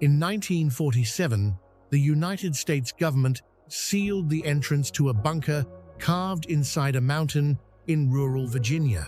In 1947, the United States government sealed the entrance to a bunker carved inside a mountain in rural Virginia.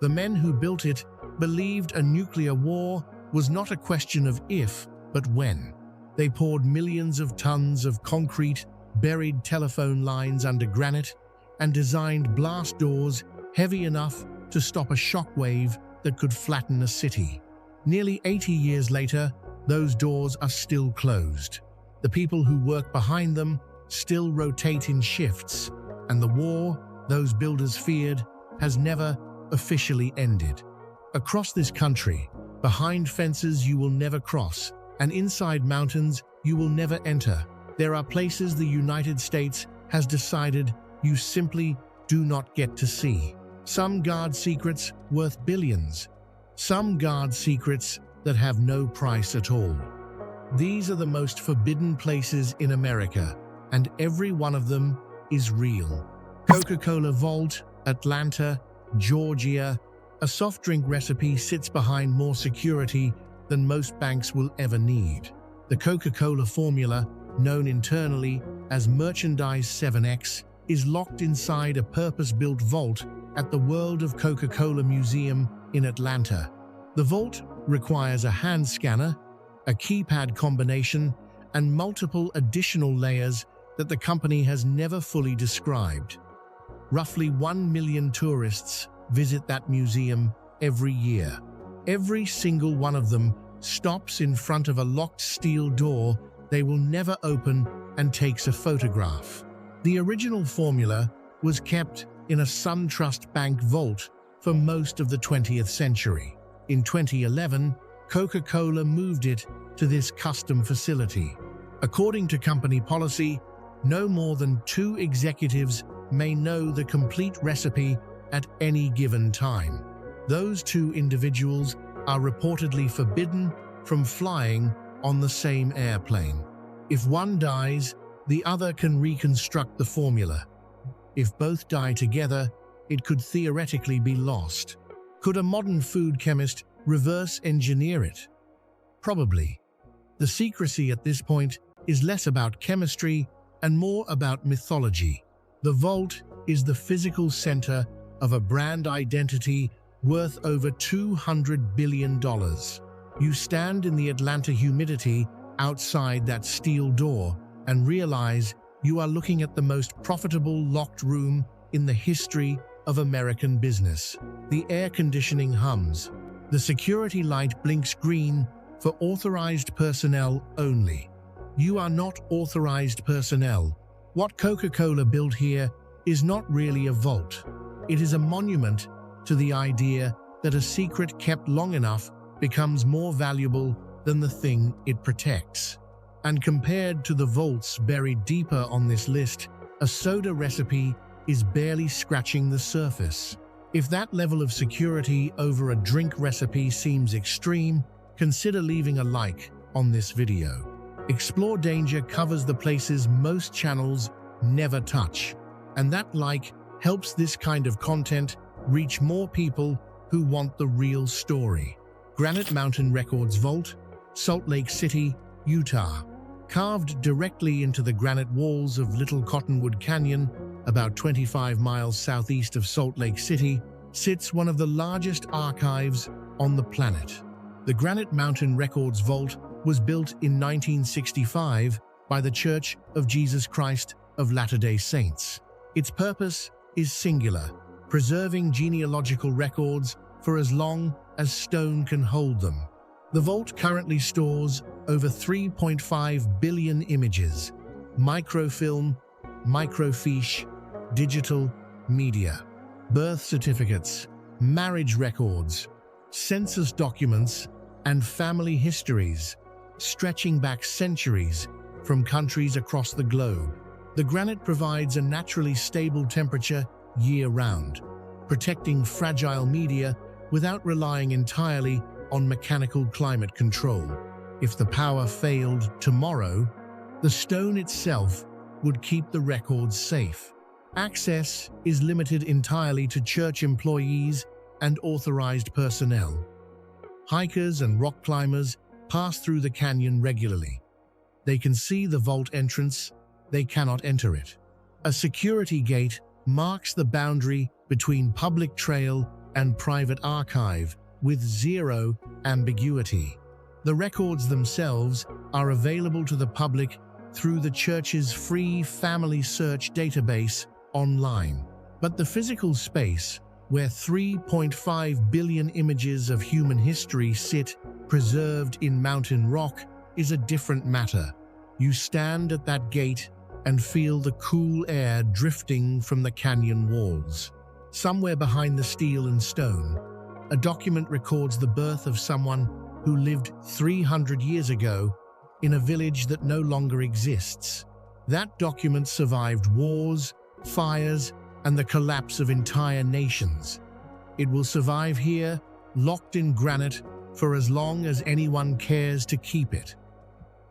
The men who built it believed a nuclear war was not a question of if, but when. They poured millions of tons of concrete, buried telephone lines under granite, and designed blast doors heavy enough to stop a shockwave that could flatten a city. Nearly 80 years later, those doors are still closed. The people who work behind them still rotate in shifts, and the war those builders feared has never officially ended. Across this country, behind fences you will never cross, and inside mountains you will never enter, there are places the United States has decided you simply do not get to see. Some guard secrets worth billions. Some guard secrets that have no price at all. These are the most forbidden places in America, and every one of them is real. Coca-Cola Vault, Atlanta, Georgia. A soft drink recipe sits behind more security than most banks will ever need. The Coca-Cola formula, known internally as Merchandise 7X, is locked inside a purpose-built vault at the World of Coca-Cola Museum in Atlanta. The vault requires a hand scanner, a keypad combination, and multiple additional layers that the company has never fully described. Roughly 1 million tourists visit that museum every year. Every single one of them stops in front of a locked steel door they will never open and takes a photograph. The original formula was kept in a SunTrust Bank vault for most of the 20th century. In 2011, Coca-Cola moved it to this custom facility. According to company policy, no more than 2 executives may know the complete recipe at any given time. Those 2 individuals are reportedly forbidden from flying on the same airplane. If one dies, the other can reconstruct the formula. If both die together, it could theoretically be lost. Could a modern food chemist reverse engineer it? Probably. The secrecy at this point is less about chemistry and more about mythology. The vault is the physical center of a brand identity worth over $200 billion. You stand in the Atlanta humidity outside that steel door and realize you are looking at the most profitable locked room in the history of American business. The air conditioning hums. The security light blinks green for authorized personnel only. You are not authorized personnel. What Coca-Cola built here is not really a vault. It is a monument to the idea that a secret kept long enough becomes more valuable than the thing it protects. And compared to the vaults buried deeper on this list, a soda recipe is barely scratching the surface. If that level of security over a drink recipe seems extreme, consider leaving a like on this video. Explore Danger covers the places most channels never touch, and that like helps this kind of content reach more people who want the real story. Granite Mountain Records Vault, Salt Lake City, Utah. Carved directly into the granite walls of Little Cottonwood Canyon, about 25 miles southeast of Salt Lake City, sits one of the largest archives on the planet. The Granite Mountain Records Vault was built in 1965 by the Church of Jesus Christ of Latter-day Saints. Its purpose is singular: preserving genealogical records for as long as stone can hold them. The vault currently stores over 3.5 billion images, microfilm, microfiche, digital media, birth certificates, marriage records, census documents, and family histories, stretching back centuries from countries across the globe. The granite provides a naturally stable temperature year-round, protecting fragile media without relying entirely on mechanical climate control. If the power failed tomorrow, the stone itself would keep the records safe. Access is limited entirely to church employees and authorized personnel. Hikers and rock climbers pass through the canyon regularly. They can see the vault entrance, they cannot enter it. A security gate marks the boundary between public trail and private archive with zero ambiguity. The records themselves are available to the public through the church's free family search database online. But the physical space, where 3.5 billion images of human history sit preserved in mountain rock, is a different matter. You stand at that gate and feel the cool air drifting from the canyon walls. Somewhere behind the steel and stone, a document records the birth of someone who lived 300 years ago in a village that no longer exists. That document survived wars, fires, and the collapse of entire nations. It will survive here, locked in granite, for as long as anyone cares to keep it.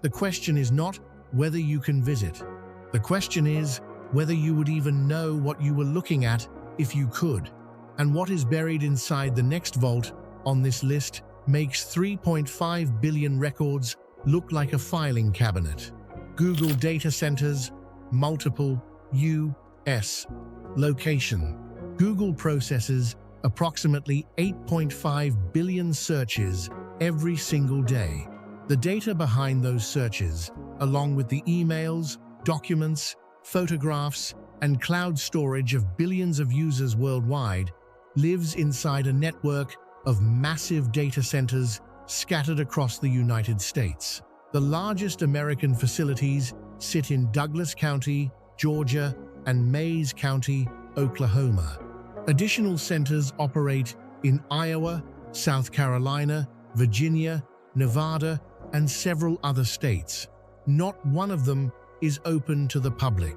The question is not whether you can visit. The question is whether you would even know what you were looking at if you could. And what is buried inside the next vault on this list makes 3.5 billion records look like a filing cabinet. Google data centers, multiple U.S. location. Google processes approximately 8.5 billion searches every single day. The data behind those searches, along with the emails, documents, photographs, and cloud storage of billions of users worldwide, lives inside a network of massive data centers scattered across the United States. The largest American facilities sit in Douglas County, Georgia, and Mays County, Oklahoma. Additional centers operate in Iowa, South Carolina, Virginia, Nevada, and several other states. Not one of them is open to the public.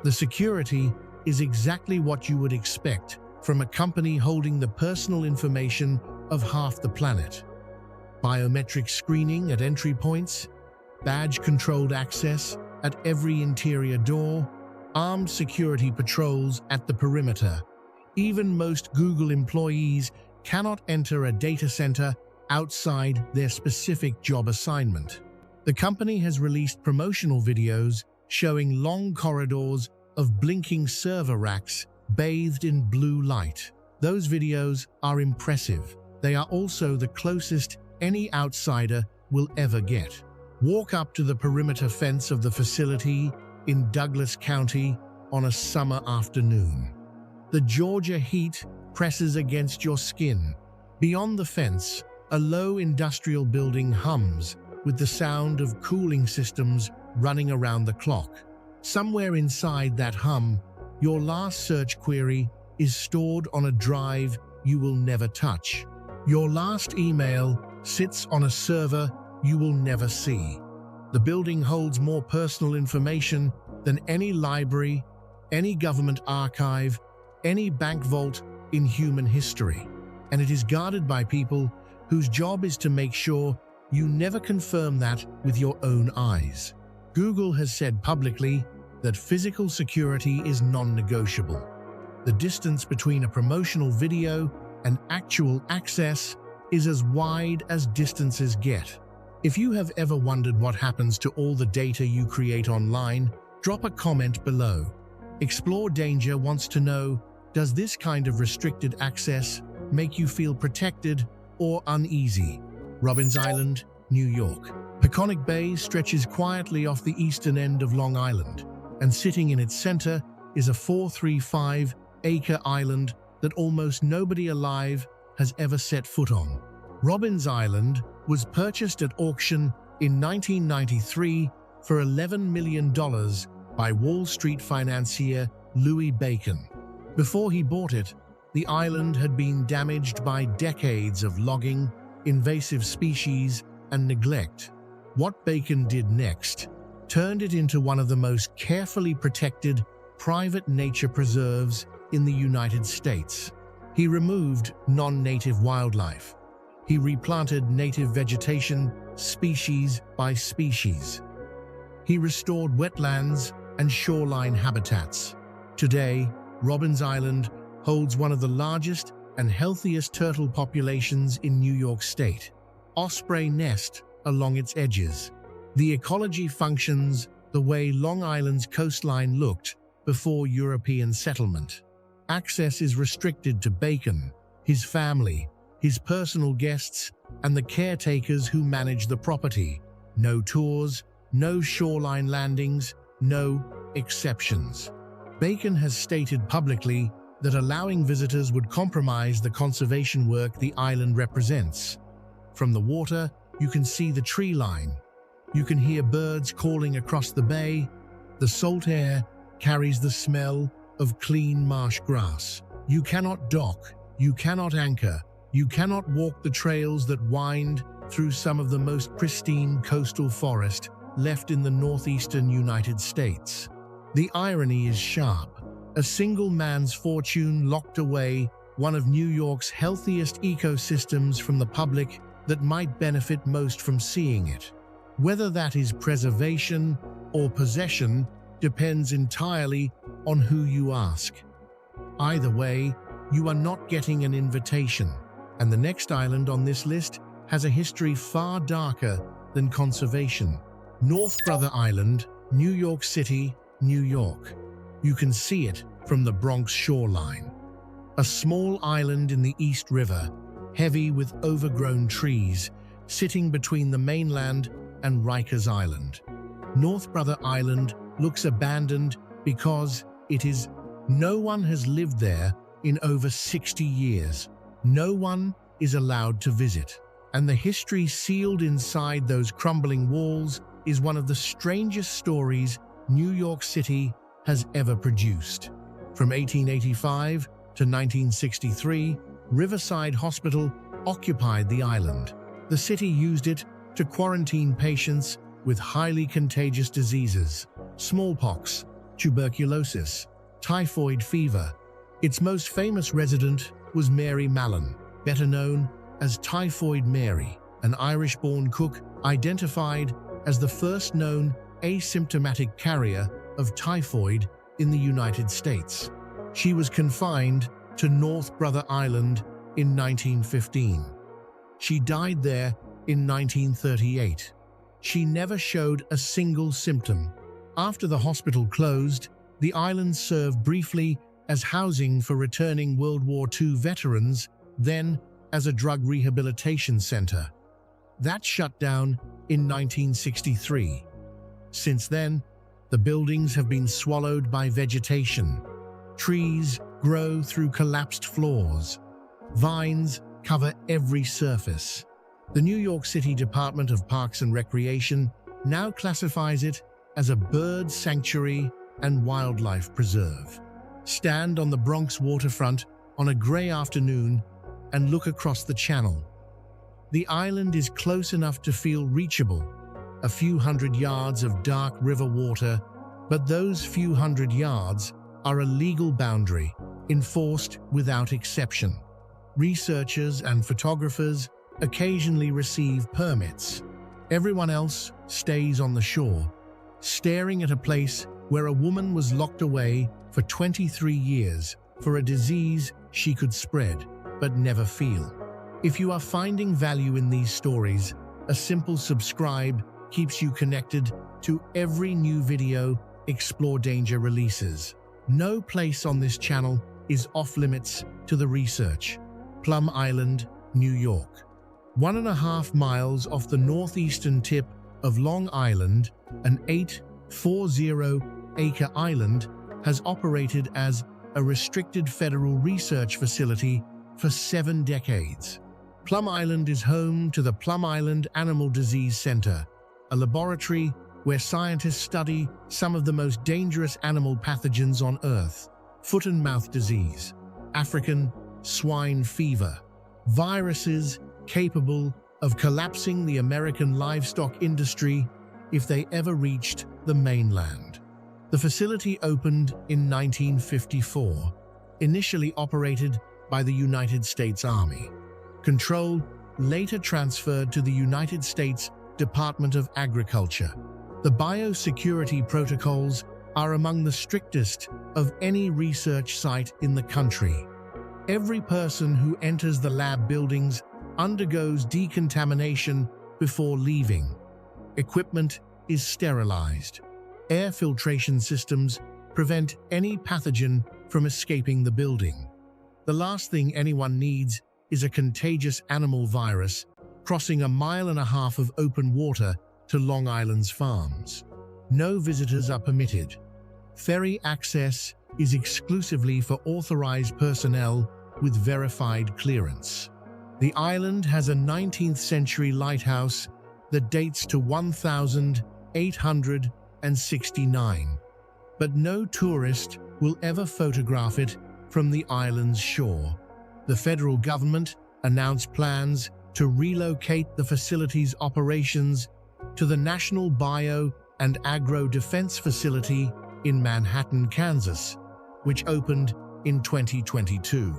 The security is exactly what you would expect from a company holding the personal information of half the planet. Biometric screening at entry points, badge-controlled access at every interior door, armed security patrols at the perimeter. Even most Google employees cannot enter a data center outside their specific job assignment. The company has released promotional videos showing long corridors of blinking server racks bathed in blue light. Those videos are impressive. They are also the closest any outsider will ever get. Walk up to the perimeter fence of the facility in Douglas County on a summer afternoon. The Georgia heat presses against your skin. Beyond the fence, a low industrial building hums with the sound of cooling systems running around the clock. Somewhere inside that hum, your last search query is stored on a drive you will never touch. Your last email sits on a server you will never see. The building holds more personal information than any library, any government archive, any bank vault in human history. And it is guarded by people whose job is to make sure you never confirm that with your own eyes. Google has said publicly that physical security is non-negotiable. The distance between a promotional video and actual access is as wide as distances get. If you have ever wondered what happens to all the data you create online, drop a comment below. Explore Danger wants to know, does this kind of restricted access make you feel protected or uneasy? Robbins Island, New York. Peconic Bay stretches quietly off the eastern end of Long Island, and sitting in its center is a 435-acre island that almost nobody alive has ever set foot on. Robbins Island was purchased at auction in 1993 for $11 million by Wall Street financier Louis Bacon. Before he bought it, the island had been damaged by decades of logging, invasive species, and neglect. What Bacon did next turned it into one of the most carefully protected private nature preserves in the United States. He removed non-native wildlife. He replanted native vegetation species by species. He restored wetlands and shoreline habitats. Today, Robbins Island holds one of the largest and healthiest turtle populations in New York State. Osprey Nest, along its edges. The ecology functions the way Long Island's coastline looked before European settlement. Access is restricted to Bacon, his family, his personal guests, and the caretakers who manage the property. No tours, no shoreline landings, no exceptions. Bacon has stated publicly that allowing visitors would compromise the conservation work the island represents. From the water, you can see the tree line. You can hear birds calling across the bay. The salt air carries the smell of clean marsh grass. You cannot dock, you cannot anchor, you cannot walk the trails that wind through some of the most pristine coastal forest left in the northeastern United States. The irony is sharp. A single man's fortune locked away one of New York's healthiest ecosystems from the public that might benefit most from seeing it. Whether that is preservation or possession depends entirely on who you ask. Either way, you are not getting an invitation, and the next island on this list has a history far darker than conservation. North Brother Island, New York City, New York. You can see it from the Bronx shoreline. A small island in the East River, heavy with overgrown trees, sitting between the mainland and Rikers Island. North Brother Island looks abandoned because no one has lived there in over 60 years. No one is allowed to visit. And the history sealed inside those crumbling walls is one of the strangest stories New York City has ever produced. From 1885 to 1963, Riverside Hospital occupied the island. The city used it to quarantine patients with highly contagious diseases: smallpox, tuberculosis, typhoid fever. Its most famous resident was Mary Mallon, better known as Typhoid Mary, an Irish-born cook identified as the first known asymptomatic carrier of typhoid in the United States. She was confined to North Brother Island in 1915. She died there in 1938. She never showed a single symptom. After the hospital closed, the island served briefly as housing for returning World War II veterans, then as a drug rehabilitation center. That shut down in 1963. Since then, the buildings have been swallowed by vegetation. Trees grow through collapsed floors. Vines cover every surface. The New York City Department of Parks and Recreation now classifies it as a bird sanctuary and wildlife preserve. Stand on the Bronx waterfront on a gray afternoon and look across the channel. The island is close enough to feel reachable, a few hundred yards of dark river water, but those few hundred yards are a legal boundary, enforced without exception. Researchers and photographers occasionally receive permits. Everyone else stays on the shore, staring at a place where a woman was locked away for 23 years for a disease she could spread but never feel. If you are finding value in these stories, a simple subscribe keeps you connected to every new video Explore Danger releases. No place on this channel is off-limits to the research. Plum Island, New York. 1.5 miles off the northeastern tip of Long Island, an 840-acre island has operated as a restricted federal research facility for 7 decades. Plum Island is home to the Plum Island Animal Disease Center, a laboratory where scientists study some of the most dangerous animal pathogens on Earth: foot and mouth disease, African swine fever, viruses capable of collapsing the American livestock industry if they ever reached the mainland. The facility opened in 1954, initially operated by the United States Army. Control later transferred to the United States Department of Agriculture. The biosecurity protocols are among the strictest of any research site in the country. Every person who enters the lab buildings undergoes decontamination before leaving. Equipment is sterilized. Air filtration systems prevent any pathogen from escaping the building. The last thing anyone needs is a contagious animal virus crossing 1.5 miles of open water to Long Island's farms. No visitors are permitted. Ferry access is exclusively for authorized personnel with verified clearance. The island has a 19th century lighthouse that dates to 1869, but no tourist will ever photograph it from the island's shore. The federal government announced plans to relocate the facility's operations to the National Bio and Agro Defense Facility in Manhattan, Kansas, which opened in 2022.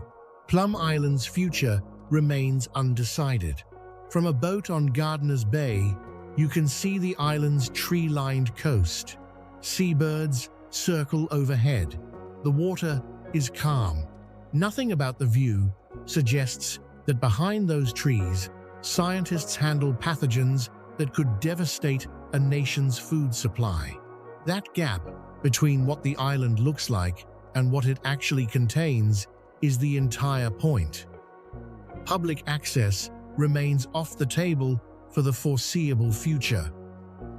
Plum Island's future remains undecided. From a boat on Gardiner's Bay, you can see the island's tree-lined coast. Seabirds circle overhead. The water is calm. Nothing about the view suggests that behind those trees, scientists handle pathogens that could devastate a nation's food supply. That gap between what the island looks like and what it actually contains is the entire point. Public access remains off the table for the foreseeable future,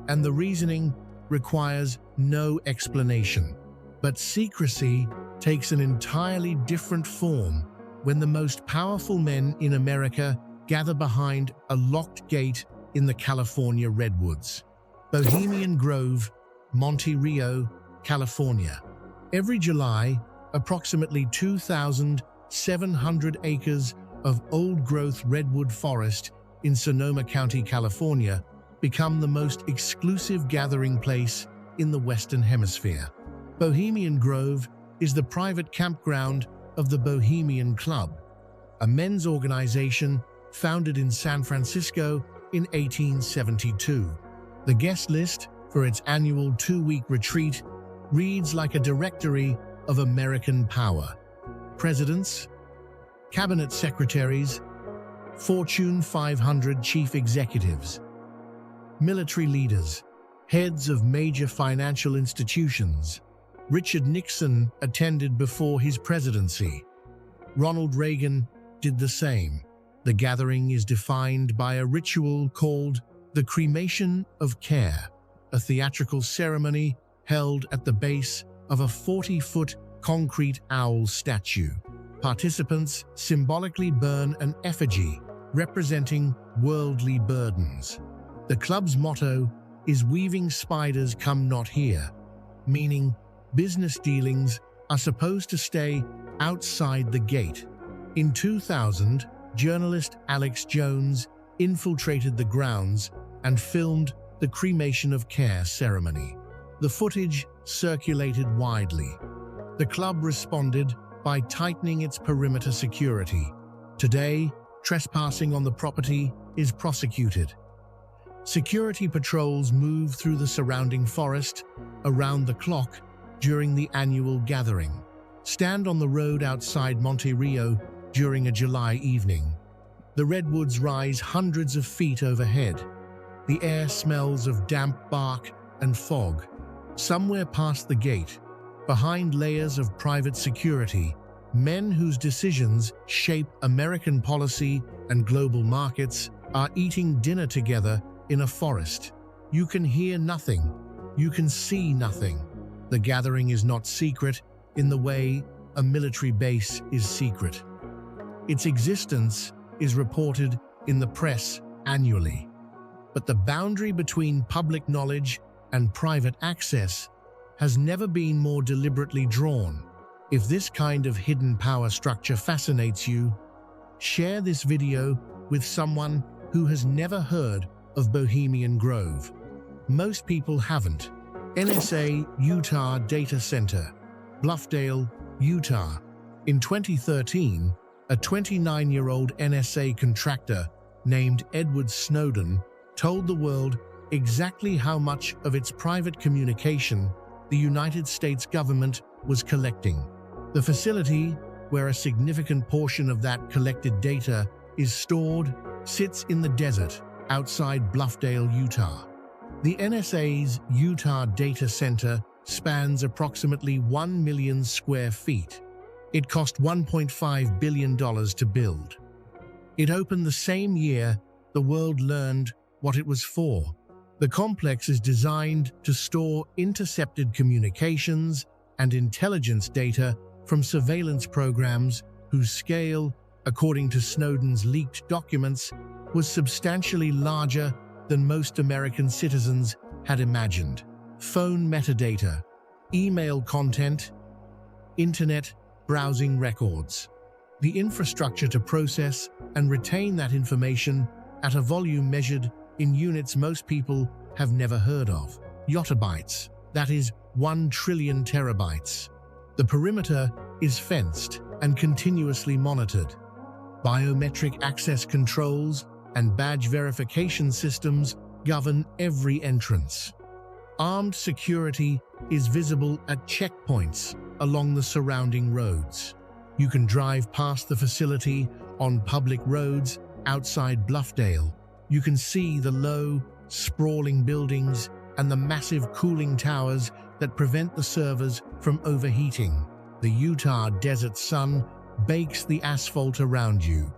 and the reasoning requires no explanation. But secrecy takes an entirely different form when the most powerful men in America gather behind a locked gate in the California redwoods. Bohemian Grove, Monte Rio, California. Every July, approximately 2,700 acres of old-growth redwood forest in Sonoma County, California, become the most exclusive gathering place in the Western Hemisphere. Bohemian Grove is the private campground of the Bohemian Club, a men's organization founded in San Francisco in 1872. The guest list for its annual 2-week retreat reads like a directory of American power. Presidents, cabinet secretaries, Fortune 500 chief executives, military leaders, heads of major financial institutions. Richard Nixon attended before his presidency. Ronald Reagan did the same. The gathering is defined by a ritual called the cremation of care, a theatrical ceremony held at the base of a 40-foot concrete owl statue. Participants symbolically burn an effigy representing worldly burdens. The club's motto is "Weaving spiders come not here," meaning business dealings are supposed to stay outside the gate. In 2000, journalist Alex Jones infiltrated the grounds and filmed the cremation of care ceremony. The footage circulated widely. The club responded by tightening its perimeter security. Today, trespassing on the property is prosecuted. Security patrols move through the surrounding forest around the clock during the annual gathering. Stand on the road outside Monte Rio during a July evening. The redwoods rise hundreds of feet overhead. The air smells of damp bark and fog. Somewhere past the gate, behind layers of private security, men whose decisions shape American policy and global markets are eating dinner together in a forest. You can hear nothing. You can see nothing. The gathering is not secret in the way a military base is secret. Its existence is reported in the press annually. But the boundary between public knowledge and private access has never been more deliberately drawn. If this kind of hidden power structure fascinates you, share this video with someone who has never heard of Bohemian Grove. Most people haven't. NSA Utah Data Center, Bluffdale, Utah. In 2013, a 29-year-old NSA contractor named Edward Snowden told the world exactly how much of its private communication the United States government was collecting. The facility, where a significant portion of that collected data is stored, sits in the desert, outside Bluffdale, Utah. The NSA's Utah data center spans approximately 1 million square feet. It cost $1.5 billion to build. It opened the same year the world learned what it was for. The complex is designed to store intercepted communications and intelligence data from surveillance programs whose scale, according to Snowden's leaked documents, was substantially larger than most American citizens had imagined. Phone metadata, email content, internet browsing records. The infrastructure to process and retain that information at a volume measured in units most people have never heard of. Yottabytes, that is 1 trillion terabytes. The perimeter is fenced and continuously monitored. Biometric access controls and badge verification systems govern every entrance. Armed security is visible at checkpoints along the surrounding roads. You can drive past the facility on public roads outside Bluffdale. You can see the low, sprawling buildings and the massive cooling towers that prevent the servers from overheating. The Utah desert sun bakes the asphalt around you.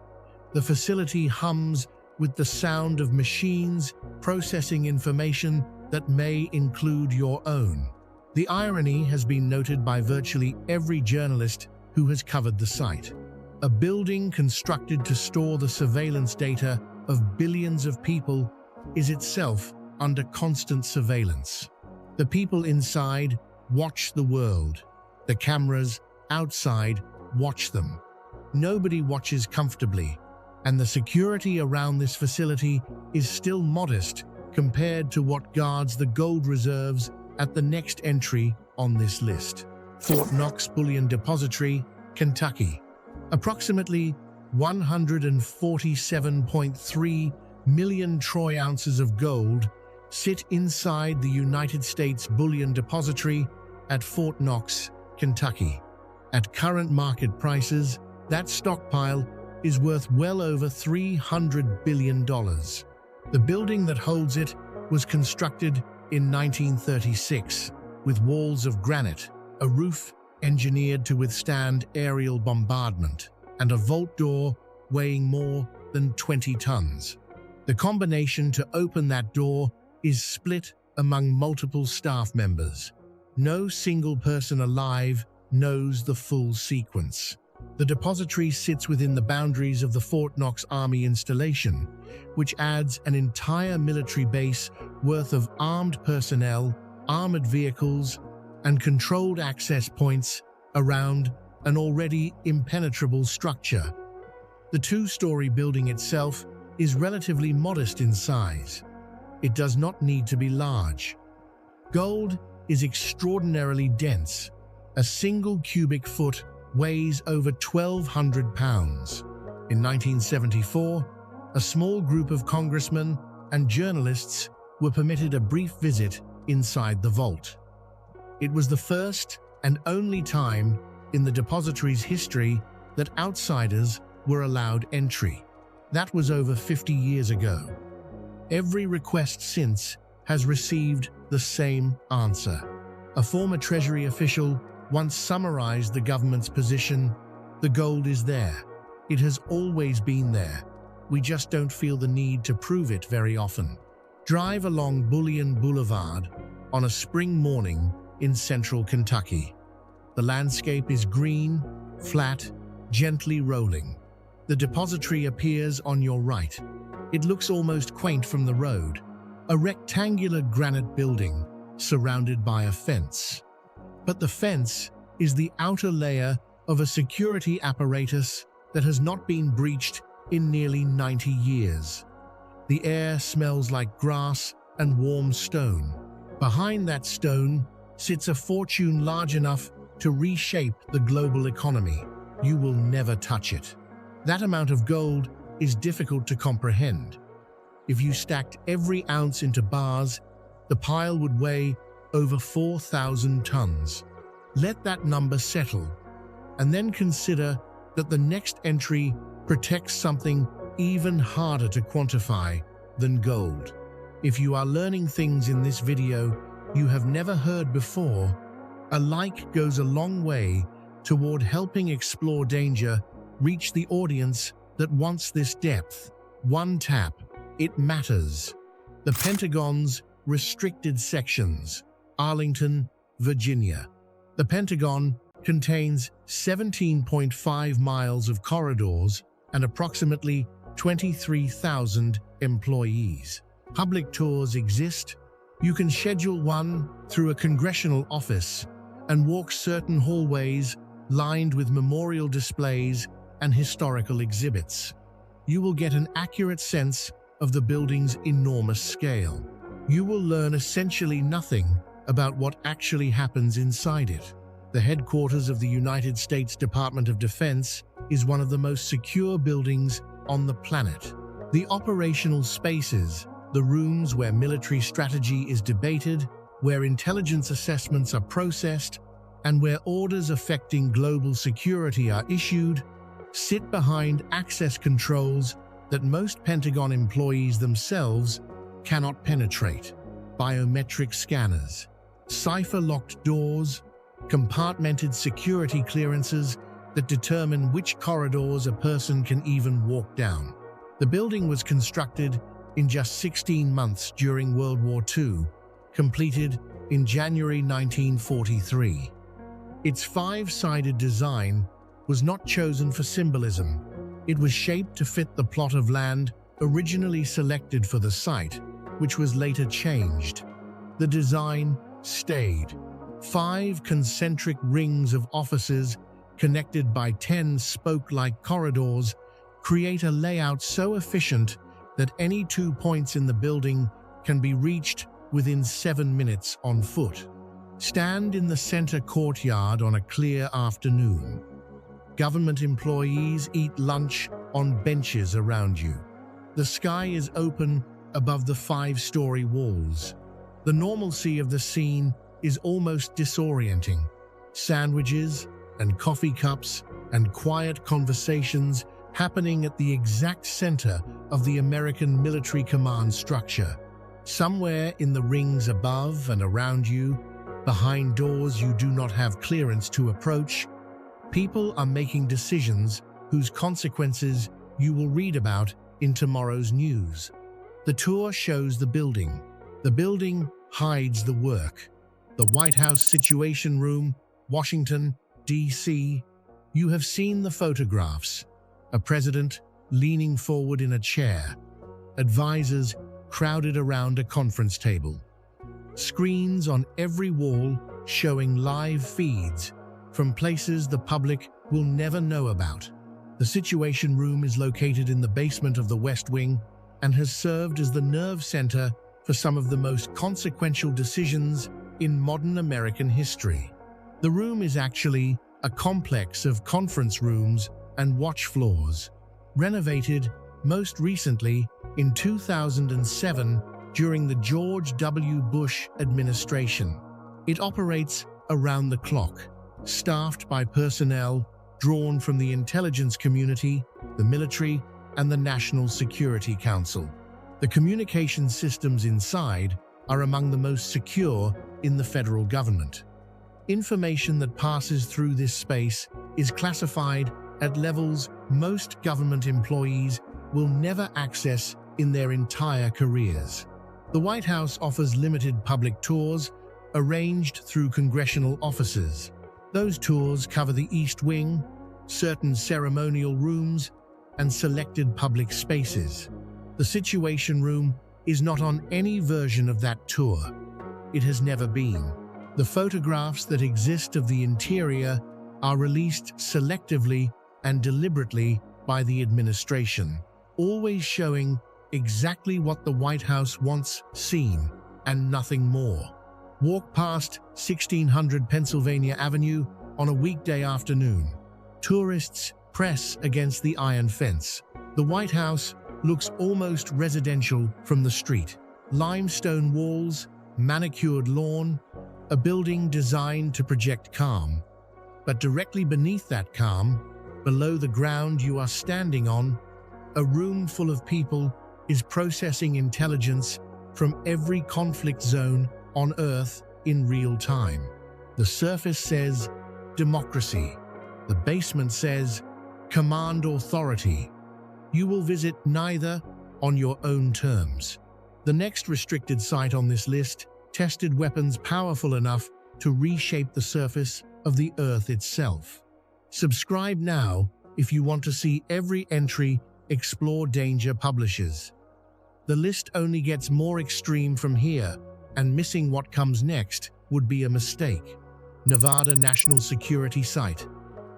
The facility hums with the sound of machines processing information that may include your own. The irony has been noted by virtually every journalist who has covered the site. A building constructed to store the surveillance data of billions of people is itself under constant surveillance. The people inside watch the world. The cameras outside watch them. Nobody watches comfortably, and the security around this facility is still modest compared to what guards the gold reserves at the next entry on this list. Fort Knox Bullion Depository, Kentucky. Approximately 147.3 million troy ounces of gold sit inside the United States Bullion Depository at Fort Knox, Kentucky. At current market prices, that stockpile is worth well over $300 billion. The building that holds it was constructed in 1936 with walls of granite, a roof engineered to withstand aerial bombardment, and a vault door weighing more than 20 tons. The combination to open that door is split among multiple staff members. No single person alive knows the full sequence. The depository sits within the boundaries of the Fort Knox Army installation, which adds an entire military base worth of armed personnel, armored vehicles, and controlled access points around an already impenetrable structure. The two-story building itself is relatively modest in size. It does not need to be large. Gold is extraordinarily dense. A single cubic foot weighs over 1,200 pounds. In 1974, a small group of congressmen and journalists were permitted a brief visit inside the vault. It was the first and only time in the depository's history that outsiders were allowed entry. That was over 50 years ago. Every request since has received the same answer. A former Treasury official once summarized the government's position: the gold is there. It has always been there. We just don't feel the need to prove it very often. Drive along Bullion Boulevard on a spring morning in central Kentucky. The landscape is green, flat, gently rolling. The depository appears on your right. It looks almost quaint from the road, a rectangular granite building surrounded by a fence. But the fence is the outer layer of a security apparatus that has not been breached in nearly 90 years. The air smells like grass and warm stone. Behind that stone sits a fortune large enough to reshape the global economy. You will never touch it. That amount of gold is difficult to comprehend. If you stacked every ounce into bars, the pile would weigh over 4,000 tons. Let that number settle, and then consider that the next entry protects something even harder to quantify: than gold. If you are learning things in this video you have never heard before, a like goes a long way toward helping Explore Danger reach the audience that wants this depth. One tap, it matters. The Pentagon's restricted sections. Arlington, Virginia. The Pentagon contains 17.5 miles of corridors and approximately 23,000 employees. Public tours exist. You can schedule one through a congressional office and walk certain hallways lined with memorial displays and historical exhibits. You will get an accurate sense of the building's enormous scale. You will learn essentially nothing about what actually happens inside it. The headquarters of the United States Department of Defense is one of the most secure buildings on the planet. The operational spaces, the rooms where military strategy is debated, where intelligence assessments are processed, and where orders affecting global security are issued, sit behind access controls that most Pentagon employees themselves cannot penetrate. Biometric scanners, cipher-locked doors, compartmented security clearances that determine which corridors a person can even walk down. The building was constructed in just 16 months during World War II, completed in January 1943. Its five-sided design was not chosen for symbolism. It was shaped to fit the plot of land originally selected for the site, which was later changed. The design stayed. 5 concentric rings of offices connected by 10 spoke-like corridors create a layout so efficient that any 2 points in the building can be reached within 7 minutes on foot. Stand in the center courtyard on a clear afternoon. Government employees eat lunch on benches around you. The sky is open above the 5-story walls. The normalcy of the scene is almost disorienting. Sandwiches and coffee cups and quiet conversations happening at the exact center of the American military command structure. Somewhere in the rings above and around you, behind doors you do not have clearance to approach, people are making decisions whose consequences you will read about in tomorrow's news. The tour shows the building. The building hides the work. The White House Situation Room, Washington, D.C. You have seen the photographs. A president leaning forward in a chair. Advisors crowded around a conference table. Screens on every wall showing live feeds from places the public will never know about. The Situation Room is located in the basement of the West Wing and has served as the nerve center for some of the most consequential decisions in modern American history. The room is actually a complex of conference rooms and watch floors, renovated most recently in 2007 during the George W. Bush administration. It operates around the clock, staffed by personnel drawn from the intelligence community, the military, and the National Security Council. The communication systems inside are among the most secure in the federal government. Information that passes through this space is classified at levels most government employees will never access in their entire careers. The White House offers limited public tours arranged through congressional offices. Those tours cover the East Wing, certain ceremonial rooms, and selected public spaces. The Situation Room is not on any version of that tour. It has never been. The photographs that exist of the interior are released selectively and deliberately by the administration, always showing exactly what the White House wants seen and nothing more. Walk past 1600 Pennsylvania Avenue on a weekday afternoon. Tourists press against the iron fence. The White House looks almost residential from the street. Limestone walls, manicured lawn, a building designed to project calm. But directly beneath that calm, below the ground you are standing on, a room full of people is processing intelligence from every conflict zone on Earth in real time. The surface says democracy. The basement says command authority. You will visit neither on your own terms. The next restricted site on this list tested weapons powerful enough to reshape the surface of the Earth itself. Subscribe now if you want to see every entry Explore Danger publishes. The list only gets more extreme from here, and missing what comes next would be a mistake. Nevada National Security Site.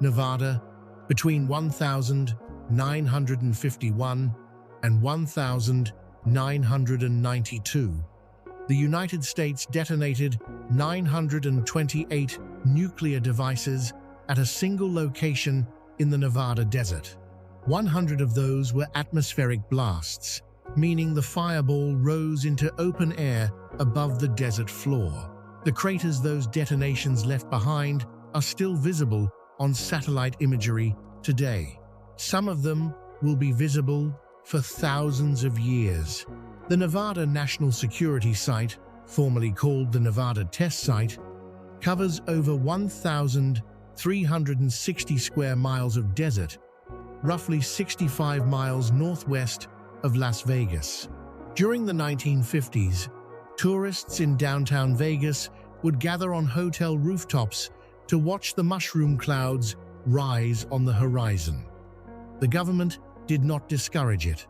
Nevada, between 1951 and 1992. The United States detonated 928 nuclear devices at a single location in the Nevada desert. 100 of those were atmospheric blasts, meaning the fireball rose into open air above the desert floor. The craters those detonations left behind are still visible on satellite imagery today. Some of them will be visible for thousands of years. The Nevada National Security Site, formerly called the Nevada Test Site, covers over 1,360 square miles of desert, roughly 65 miles northwest of Las Vegas. During the 1950s, tourists in downtown Vegas would gather on hotel rooftops to watch the mushroom clouds rise on the horizon. The government did not discourage it.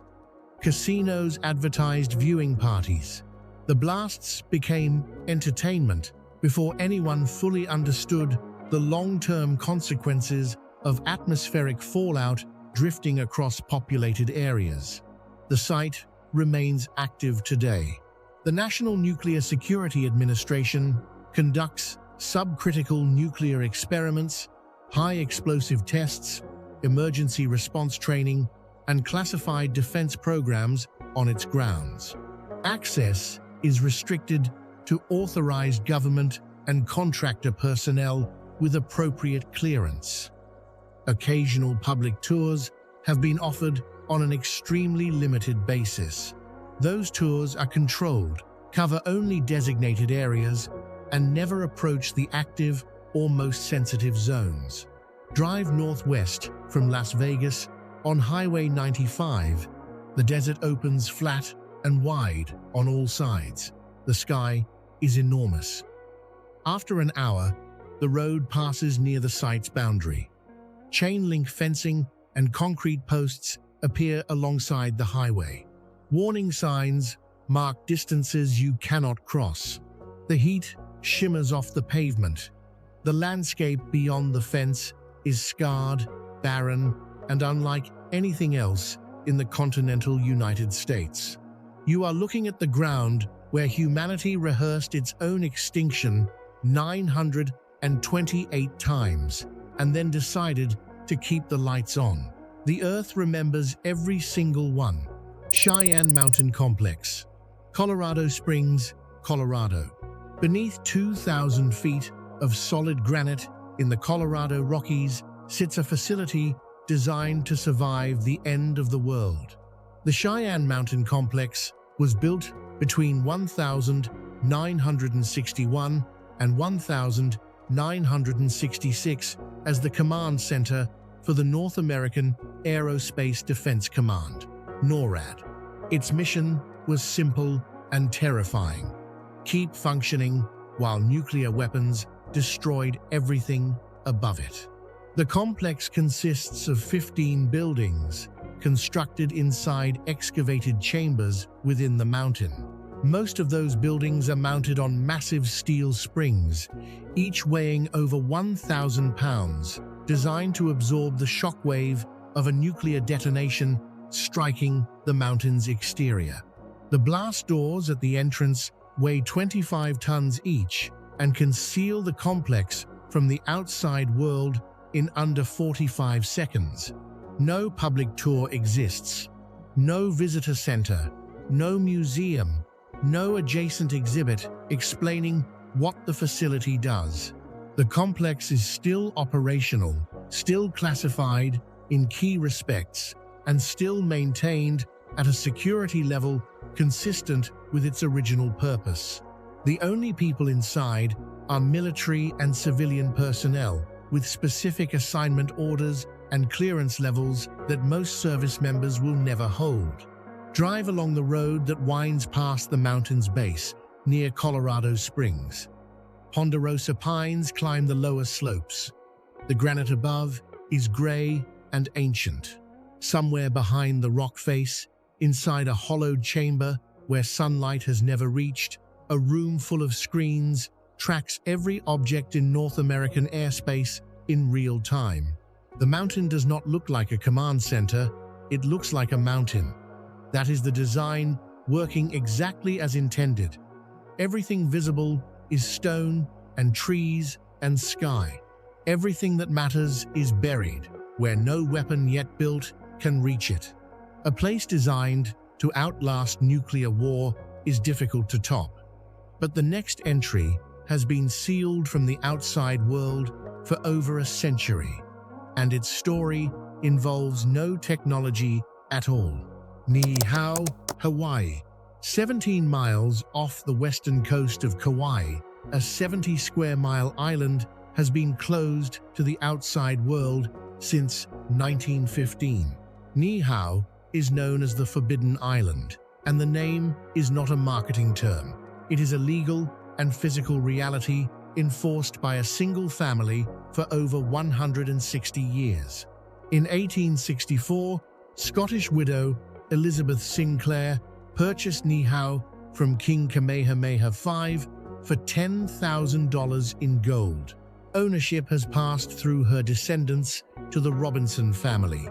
Casinos advertised viewing parties. The blasts became entertainment before anyone fully understood the long-term consequences of atmospheric fallout drifting across populated areas. The site remains active today. The National Nuclear Security Administration conducts subcritical nuclear experiments, high-explosive tests, emergency response training, and classified defense programs on its grounds. Access is restricted to authorized government and contractor personnel with appropriate clearance. Occasional public tours have been offered on an extremely limited basis. Those tours are controlled, cover only designated areas, and never approach the active or most sensitive zones. Drive northwest from Las Vegas on Highway 95. The desert opens flat and wide on all sides. The sky is enormous. After an hour, the road passes near the site's boundary. Chain-link fencing and concrete posts appear alongside the highway. Warning signs mark distances you cannot cross. The heat shimmers off the pavement. The landscape beyond the fence is scarred, barren, and unlike anything else in the continental United States. You are looking at the ground where humanity rehearsed its own extinction 928 times and then decided to keep the lights on. The Earth remembers every single one. Cheyenne Mountain Complex, Colorado Springs, Colorado. Beneath 2,000 feet of solid granite in the Colorado Rockies sits a facility designed to survive the end of the world. The Cheyenne Mountain Complex was built between 1961 and 1966 as the command center for the North American Aerospace Defense Command, NORAD. Its mission was simple and terrifying: keep functioning while nuclear weapons destroyed everything above it. The complex consists of 15 buildings, constructed inside excavated chambers within the mountain. Most of those buildings are mounted on massive steel springs, each weighing over 1,000 pounds, designed to absorb the shockwave of a nuclear detonation striking the mountain's exterior. The blast doors at the entrance weigh 25 tons each and can seal the complex from the outside world in under 45 seconds. No public tour exists. No visitor center. No museum. No adjacent exhibit explaining what the facility does. The complex is still operational, still classified in key respects, and still maintained at a security level consistent with its original purpose. The only people inside are military and civilian personnel with specific assignment orders and clearance levels that most service members will never hold. Drive along the road that winds past the mountain's base near Colorado Springs. Ponderosa pines climb the lower slopes. The granite above is gray and ancient. Somewhere behind the rock face, inside a hollowed chamber where sunlight has never reached, a room full of screens tracks every object in North American airspace in real time. The mountain does not look like a command center, it looks like a mountain. That is the design working exactly as intended. Everything visible is stone and trees and sky. Everything that matters is buried, where no weapon yet built can reach it. A place designed to outlast nuclear war is difficult to top. But the next entry has been sealed from the outside world for over a century, and its story involves no technology at all. Niihau, Hawaii. 17 miles off the western coast of Kauai, a 70-square-mile island has been closed to the outside world since 1915. Niihau is known as the Forbidden Island, and the name is not a marketing term. It is a legal and physical reality enforced by a single family for over 160 years. In 1864, Scottish widow Elizabeth Sinclair purchased Niihau from King Kamehameha V for $10,000 in gold. Ownership has passed through her descendants to the Robinson family,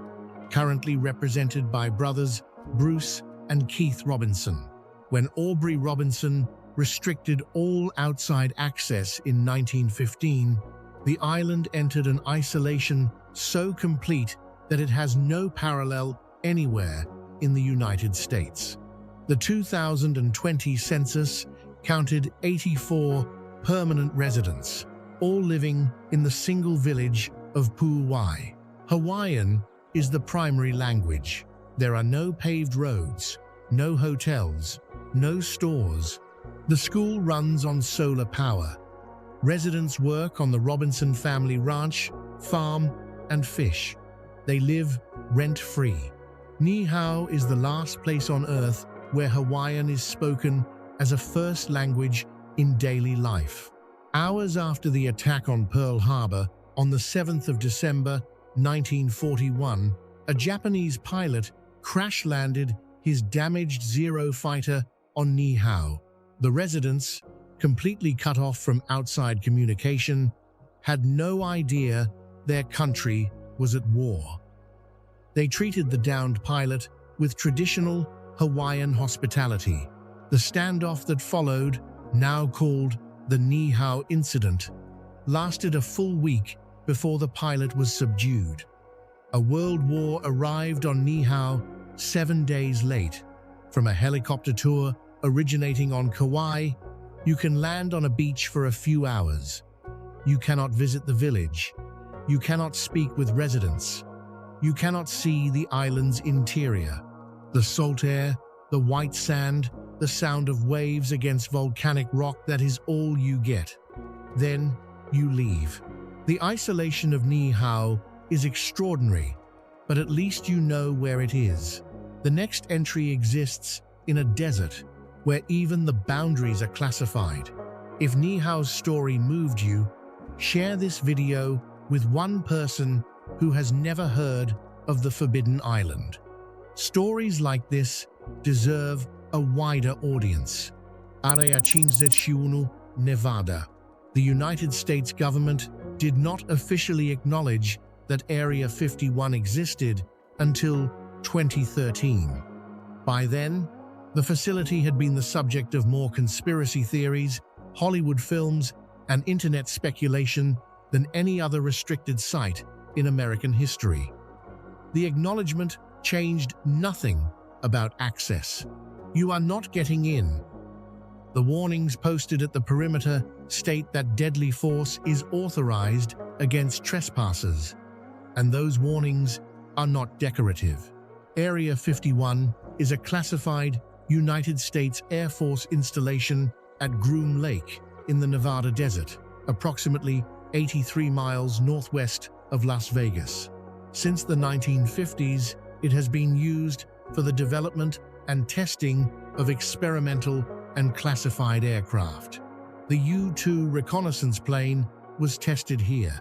currently represented by brothers Bruce and Keith Robinson. When Aubrey Robinson restricted all outside access in 1915, the island entered an isolation so complete that it has no parallel anywhere in the United States. The 2020 census counted 84 permanent residents, all living in the single village of Pu'uwai. Hawaiian is the primary language. There are no paved roads, no hotels, no stores. The school runs on solar power. Residents work on the Robinson family ranch, farm, and fish. They live rent-free. Niihau is the last place on Earth where Hawaiian is spoken as a first language in daily life. Hours after the attack on Pearl Harbor, on the 7th of December, 1941, a Japanese pilot crash-landed his damaged Zero fighter on Niihau. The residents, completely cut off from outside communication, had no idea their country was at war. They treated the downed pilot with traditional Hawaiian hospitality. The standoff that followed, now called the Niihau incident, lasted a full week before the pilot was subdued. A world war arrived on Niihau 7 days late. From a helicopter tour originating on Kauai, you can land on a beach for a few hours. You cannot visit the village. You cannot speak with residents. You cannot see the island's interior. The salt air, the white sand, the sound of waves against volcanic rock, that is all you get. Then you leave. The isolation of Niihau is extraordinary, but at least you know where it is. The next entry exists in a desert where even the boundaries are classified. If Niihau's story moved you, share this video with one person who has never heard of the Forbidden Island. Stories like this deserve a wider audience. Area 51, Nevada. The United States government did not officially acknowledge that Area 51 existed until 2013. By then, the facility had been the subject of more conspiracy theories, Hollywood films, and internet speculation than any other restricted site in American history. The acknowledgement changed nothing about access. You are not getting in. The warnings posted at the perimeter state that deadly force is authorized against trespassers, and those warnings are not decorative. Area 51 is a classified United States Air Force installation at Groom Lake in the Nevada desert, approximately 83 miles northwest of Las Vegas. Since the 1950s, it has been used for the development and testing of experimental and classified aircraft. The U-2 reconnaissance plane was tested here.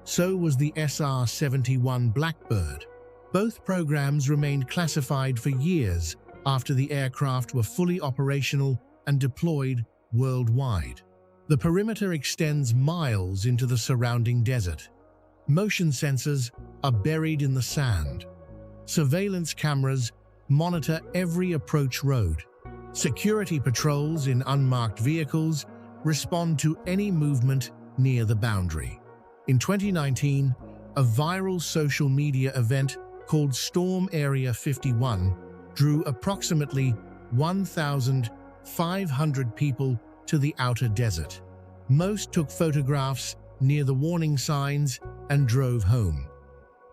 So was the SR-71 Blackbird. Both programs remained classified for years after the aircraft were fully operational and deployed worldwide. The perimeter extends miles into the surrounding desert. Motion sensors are buried in the sand. Surveillance cameras monitor every approach road. Security patrols in unmarked vehicles respond to any movement near the boundary. In 2019, a viral social media event called Storm Area 51 drew approximately 1,500 people to the outer desert. Most took photographs near the warning signs and drove home.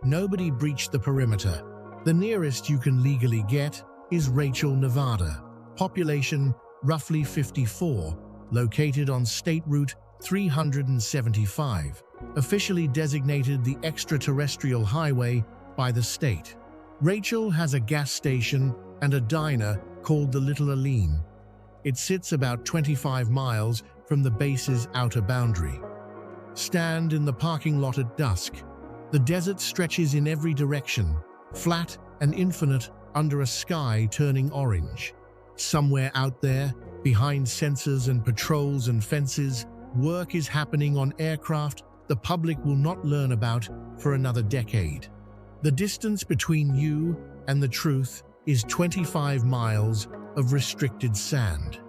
Nobody breached the perimeter. The nearest you can legally get is Rachel, Nevada, population roughly 54, located on State Route 375, officially designated the extraterrestrial highway by the state. Rachel has a gas station and a diner called the Little Aline. It sits about 25 miles from the base's outer boundary. Stand in the parking lot at dusk. The desert stretches in every direction, flat and infinite under a sky turning orange. Somewhere out there, behind sensors and patrols and fences, work is happening on aircraft the public will not learn about for another decade. The distance between you and the truth is 25 miles of restricted sand.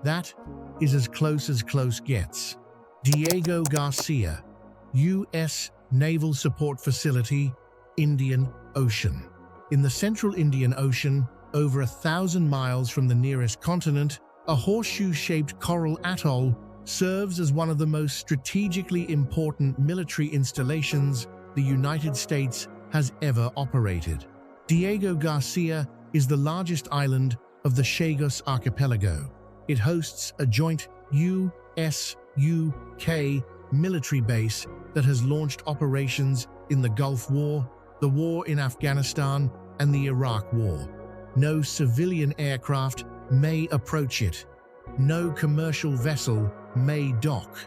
That is as close gets. Diego Garcia, U.S. Naval Support Facility, Indian Ocean. In the central Indian Ocean, over 1,000 miles from the nearest continent, a horseshoe-shaped coral atoll serves as one of the most strategically important military installations the United States has ever operated. Diego Garcia is the largest island of the Chagos archipelago. It hosts a joint U.S.-UK military base that has launched operations in the Gulf War, the war in Afghanistan, and the Iraq War. No civilian aircraft may approach it. No commercial vessel may dock.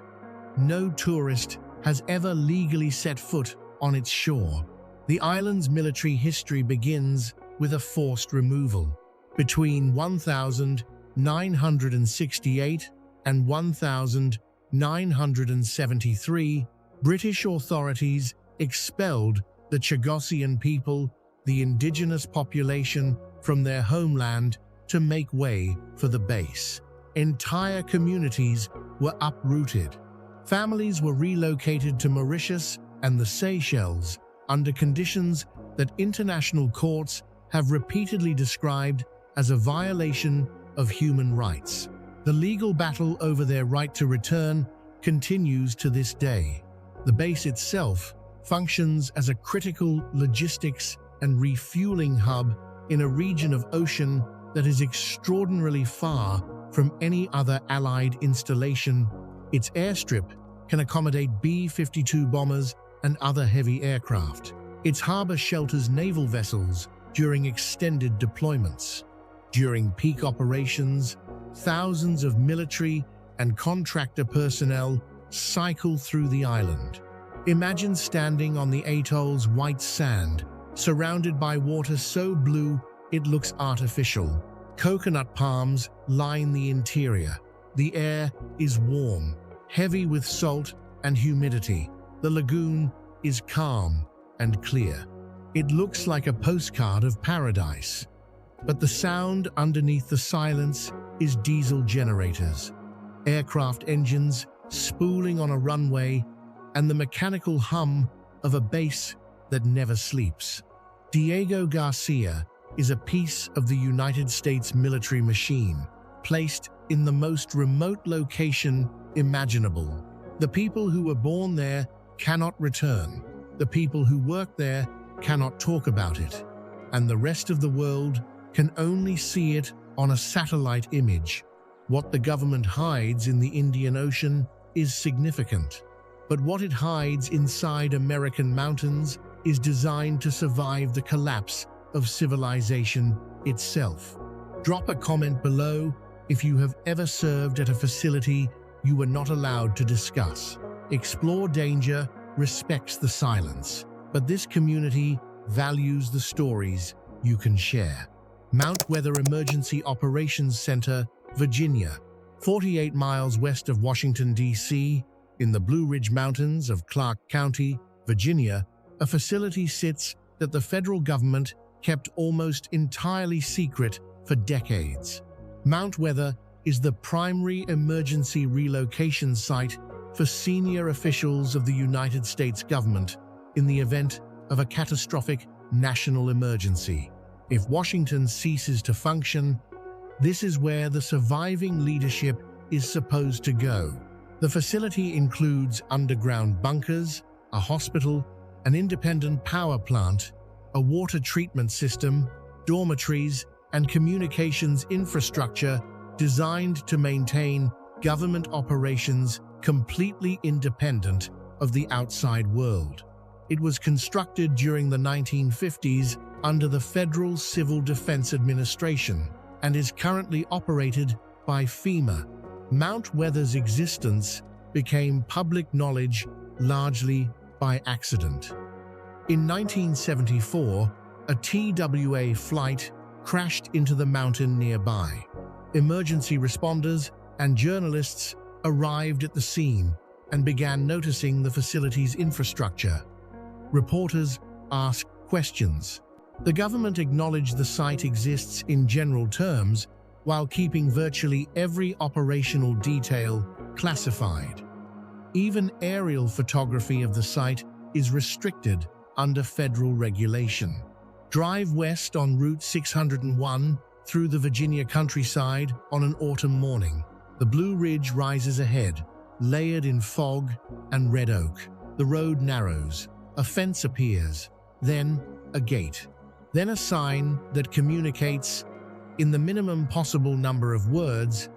No tourist has ever legally set foot on its shore. The island's military history begins with a forced removal. Between 1968 and 1973, British authorities expelled the Chagosian people, the indigenous population, from their homeland to make way for the base. Entire communities were uprooted. Families were relocated to Mauritius and the Seychelles under conditions that international courts have repeatedly described as a violation of human rights. The legal battle over their right to return continues to this day. The base itself functions as a critical logistics and refueling hub in a region of ocean that is extraordinarily far from any other Allied installation. Its airstrip can accommodate B-52 bombers and other heavy aircraft. Its harbor shelters naval vessels during extended deployments. During peak operations, thousands of military and contractor personnel cycle through the island. Imagine standing on the atoll's white sand, surrounded by water so blue it looks artificial. Coconut palms line the interior. The air is warm, heavy with salt and humidity. The lagoon is calm and clear. It looks like a postcard of paradise. But the sound underneath the silence is diesel generators, aircraft engines spooling on a runway, and the mechanical hum of a base that never sleeps. Diego Garcia is a piece of the United States military machine, placed in the most remote location imaginable. The people who were born there cannot return. The people who work there cannot talk about it. And the rest of the world can only see it on a satellite image. What the government hides in the Indian Ocean is significant, but what it hides inside American mountains is designed to survive the collapse of civilization itself. Drop a comment below if you have ever served at a facility you were not allowed to discuss. Explore Danger respects the silence, but this community values the stories you can share. Mount Weather Emergency Operations Center, Virginia, 48 miles west of Washington, D.C., in the Blue Ridge Mountains of Clark County, Virginia, a facility sits that the federal government kept almost entirely secret for decades. Mount Weather is the primary emergency relocation site for senior officials of the United States government in the event of a catastrophic national emergency. If Washington ceases to function, this is where the surviving leadership is supposed to go. The facility includes underground bunkers, a hospital, an independent power plant, a water treatment system, dormitories, and communications infrastructure designed to maintain government operations completely independent of the outside world. It was constructed during the 1950s under the Federal Civil Defense Administration and is currently operated by FEMA. Mount Weather's existence became public knowledge largely by accident. In 1974, a TWA flight crashed into the mountain nearby. Emergency responders and journalists arrived at the scene and began noticing the facility's infrastructure. Reporters asked questions. The government acknowledged the site exists in general terms while keeping virtually every operational detail classified. Even aerial photography of the site is restricted under federal regulation. Drive west on Route 601 through the Virginia countryside on an autumn morning. The Blue Ridge rises ahead, layered in fog and red oak. The road narrows, a fence appears, then a gate, then a sign that communicates, in the minimum possible number of words,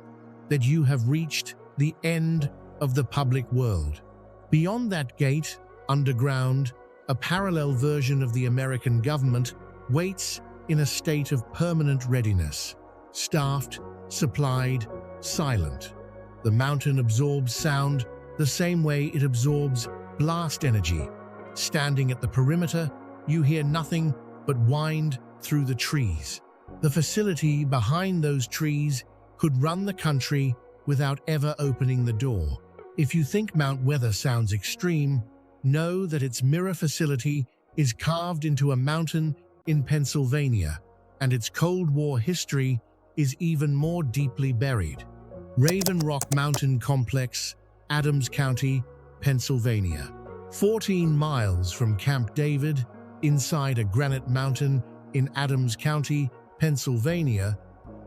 that you have reached the end of the public world. Beyond that gate, underground, a parallel version of the American government waits in a state of permanent readiness, staffed, supplied, silent. The mountain absorbs sound the same way it absorbs blast energy. Standing at the perimeter, you hear nothing but wind through the trees. The facility behind those trees could run the country without ever opening the door. If you think Mount Weather sounds extreme, know that its mirror facility is carved into a mountain in Pennsylvania, and its Cold War history is even more deeply buried. Raven Rock Mountain Complex, Adams County, Pennsylvania. 14 miles from Camp David, inside a Granite Mountain in Adams County, Pennsylvania,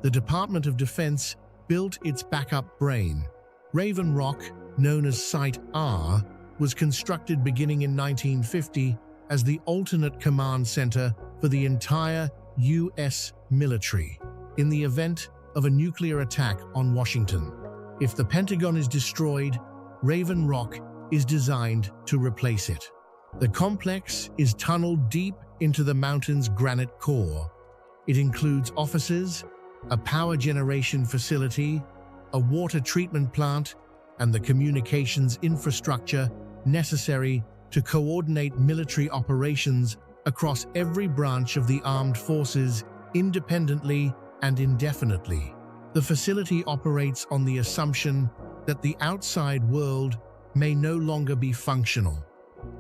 the Department of Defense built its backup brain. Raven Rock, known as Site R, was constructed beginning in 1950 as the alternate command center for the entire U.S. military in the event of a nuclear attack on Washington. If the Pentagon is destroyed, Raven Rock is designed to replace it. The complex is tunneled deep into the mountain's granite core. It includes offices, a power generation facility, a water treatment plant, and the communications infrastructure necessary to coordinate military operations across every branch of the armed forces independently and indefinitely. The facility operates on the assumption that the outside world may no longer be functional.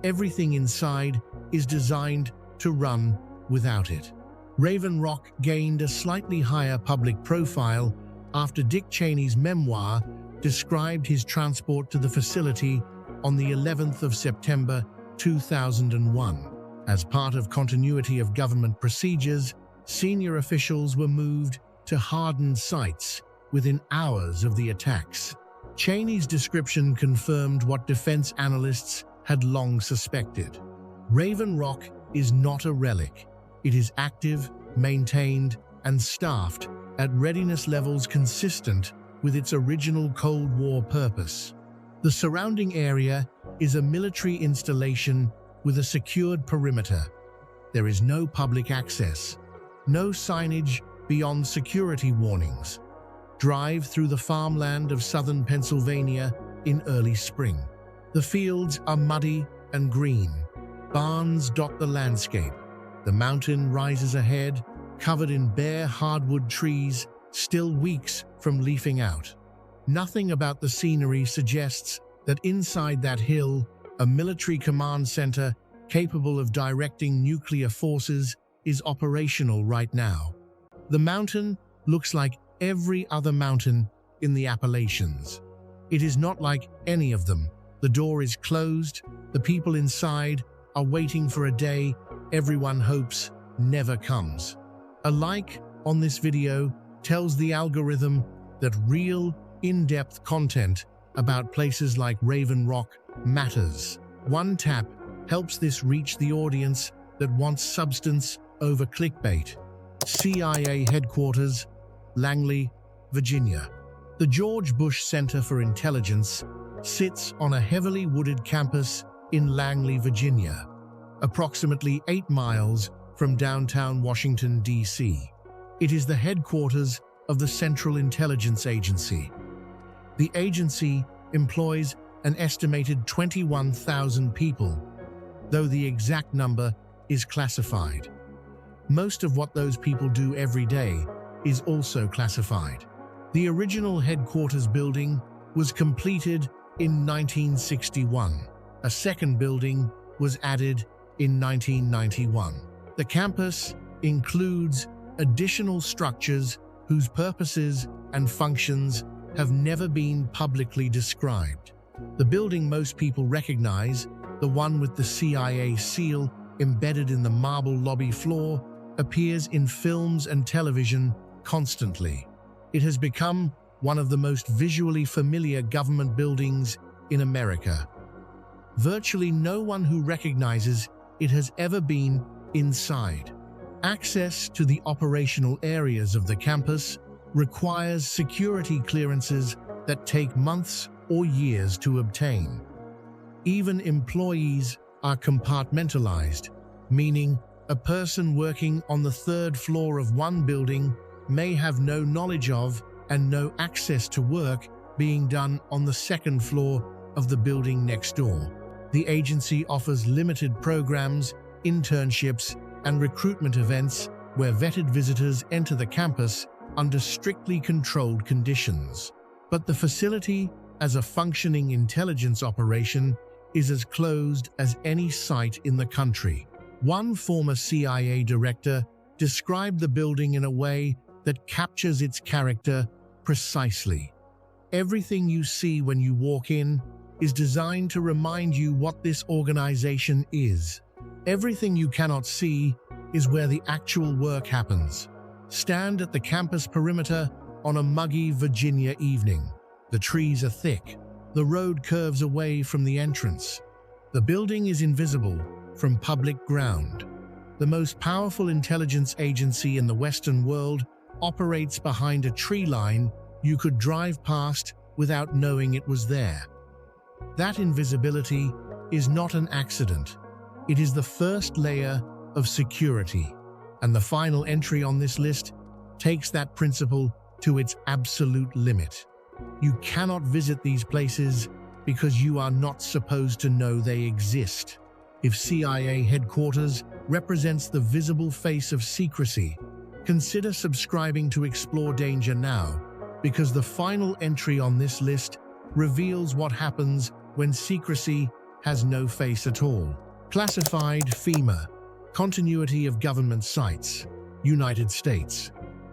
Everything inside is designed to run without it. Raven Rock gained a slightly higher public profile after Dick Cheney's memoir described his transport to the facility on the 11th of September 2001. As part of continuity of government procedures, senior officials were moved to hardened sites within hours of the attacks. Cheney's description confirmed what defense analysts had long suspected. Raven Rock is not a relic. It is active, maintained, and staffed at readiness levels consistent with its original Cold War purpose. The surrounding area is a military installation with a secured perimeter. There is no public access, no signage beyond security warnings. Drive through the farmland of southern Pennsylvania in early spring. The fields are muddy and green. Barns dot the landscape. The mountain rises ahead, covered in bare hardwood trees, still weeks from leafing out. Nothing about the scenery suggests that inside that hill, a military command center capable of directing nuclear forces is operational right now. The mountain looks like every other mountain in the Appalachians. It is not like any of them. The door is closed. The people inside are waiting for a day everyone hopes never comes. A like on this video tells the algorithm that real, in-depth content about places like Raven Rock matters. One tap helps this reach the audience that wants substance over clickbait. CIA Headquarters, Langley, Virginia. The George Bush Center for Intelligence sits on a heavily wooded campus in Langley, Virginia, approximately 8 miles from downtown Washington, D.C. It is the headquarters of the Central Intelligence Agency. The agency employs an estimated 21,000 people, though the exact number is classified. Most of what those people do every day is also classified. The original headquarters building was completed in 1961. A second building was added in 1991. The campus includes additional structures whose purposes and functions have never been publicly described. The building most people recognize, the one with the CIA seal embedded in the marble lobby floor, appears in films and television constantly. It has become one of the most visually familiar government buildings in America. Virtually no one who recognizes it has ever been inside. Access to the operational areas of the campus requires security clearances that take months or years to obtain. Even employees are compartmentalized, meaning a person working on the 3rd floor of one building may have no knowledge of and no access to work being done on the 2nd floor of the building next door. The agency offers limited programs, internships, and recruitment events where vetted visitors enter the campus under strictly controlled conditions. But the facility, as a functioning intelligence operation, is as closed as any site in the country. One former CIA director described the building in a way that captures its character precisely. Everything you see when you walk in is designed to remind you what this organization is. Everything you cannot see is where the actual work happens. Stand at the campus perimeter on a muggy Virginia evening. The trees are thick. The road curves away from the entrance. The building is invisible from public ground. The most powerful intelligence agency in the Western world operates behind a tree line you could drive past without knowing it was there. That invisibility is not an accident. It is the first layer of security, and the final entry on this list takes that principle to its absolute limit. You cannot visit these places because you are not supposed to know they exist. If CIA headquarters represents the visible face of secrecy, consider subscribing to Explore Danger now, because the final entry on this list reveals what happens when secrecy has no face at all. Classified FEMA, Continuity of Government Sites, United States.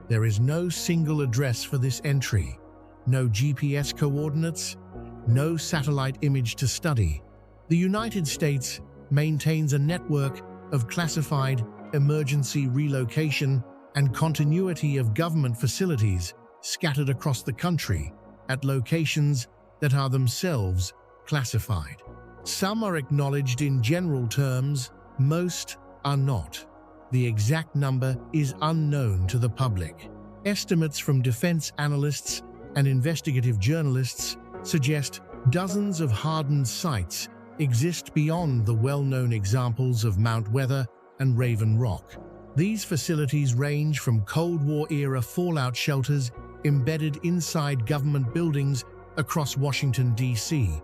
There is no single address for this entry, no GPS coordinates, no satellite image to study. The United States maintains a network of classified emergency relocation and continuity of government facilities scattered across the country at locations that are themselves classified. Some are acknowledged in general terms, most are not. The exact number is unknown to the public. Estimates from defense analysts and investigative journalists suggest dozens of hardened sites exist beyond the well-known examples of Mount Weather and Raven Rock. These facilities range from Cold War-era fallout shelters embedded inside government buildings across Washington, D.C.,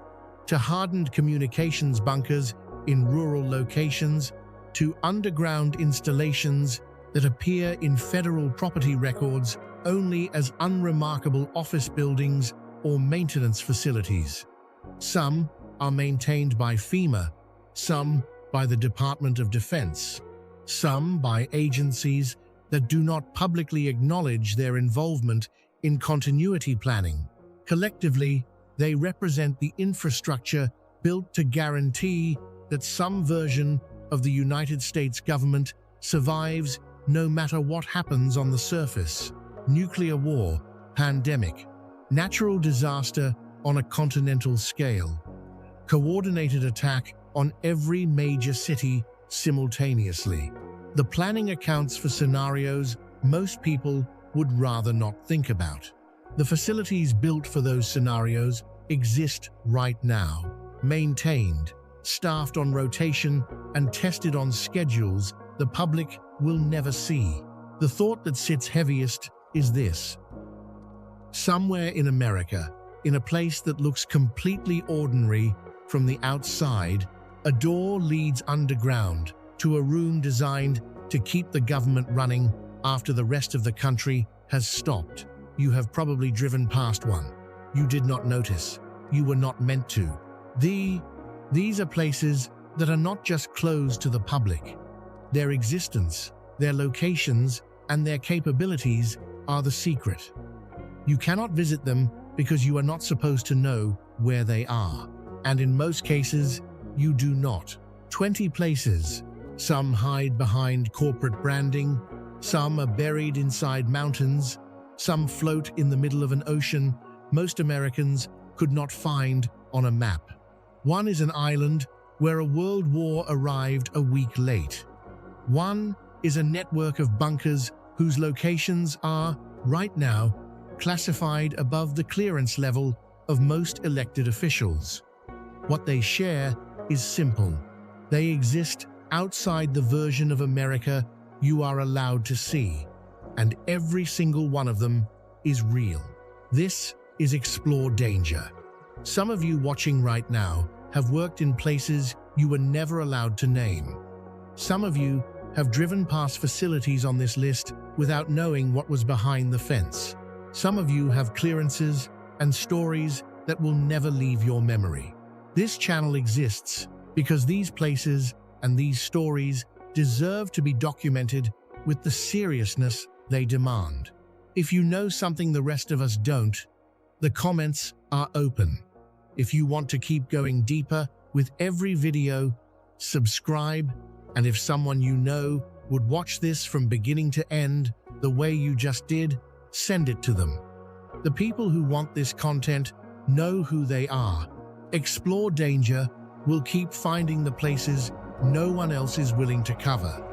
to hardened communications bunkers in rural locations, to underground installations that appear in federal property records only as unremarkable office buildings or maintenance facilities. Some are maintained by FEMA, some by the Department of Defense, some by agencies that do not publicly acknowledge their involvement in continuity planning. Collectively, they represent the infrastructure built to guarantee that some version of the United States government survives no matter what happens on the surface. Nuclear war, pandemic, natural disaster on a continental scale, coordinated attack on every major city simultaneously. The planning accounts for scenarios most people would rather not think about. The facilities built for those scenarios exist right now, maintained, staffed on rotation, and tested on schedules the public will never see. The thought that sits heaviest is this. Somewhere in America, in a place that looks completely ordinary from the outside, a door leads underground to a room designed to keep the government running after the rest of the country has stopped. You have probably driven past one. You did not notice. You were not meant to. These are places that are not just closed to the public. Their existence, their locations, and their capabilities are the secret. You cannot visit them because you are not supposed to know where they are. And in most cases, you do not. 20 places. Some hide behind corporate branding. Some are buried inside mountains. Some float in the middle of an ocean most Americans could not find on a map. One is an island where a world war arrived a week late. One is a network of bunkers whose locations are, right now, classified above the clearance level of most elected officials. What they share is simple. They exist outside the version of America you are allowed to see, and every single one of them is real. This is Explore Danger. Some of you watching right now have worked in places you were never allowed to name. Some of you have driven past facilities on this list without knowing what was behind the fence. Some of you have clearances and stories that will never leave your memory. This channel exists because these places and these stories deserve to be documented with the seriousness they demand. If you know something the rest of us don't, the comments are open. If you want to keep going deeper with every video, subscribe, and if someone you know would watch this from beginning to end the way you just did, send it to them. The people who want this content know who they are. Explore Danger will keep finding the places no one else is willing to cover.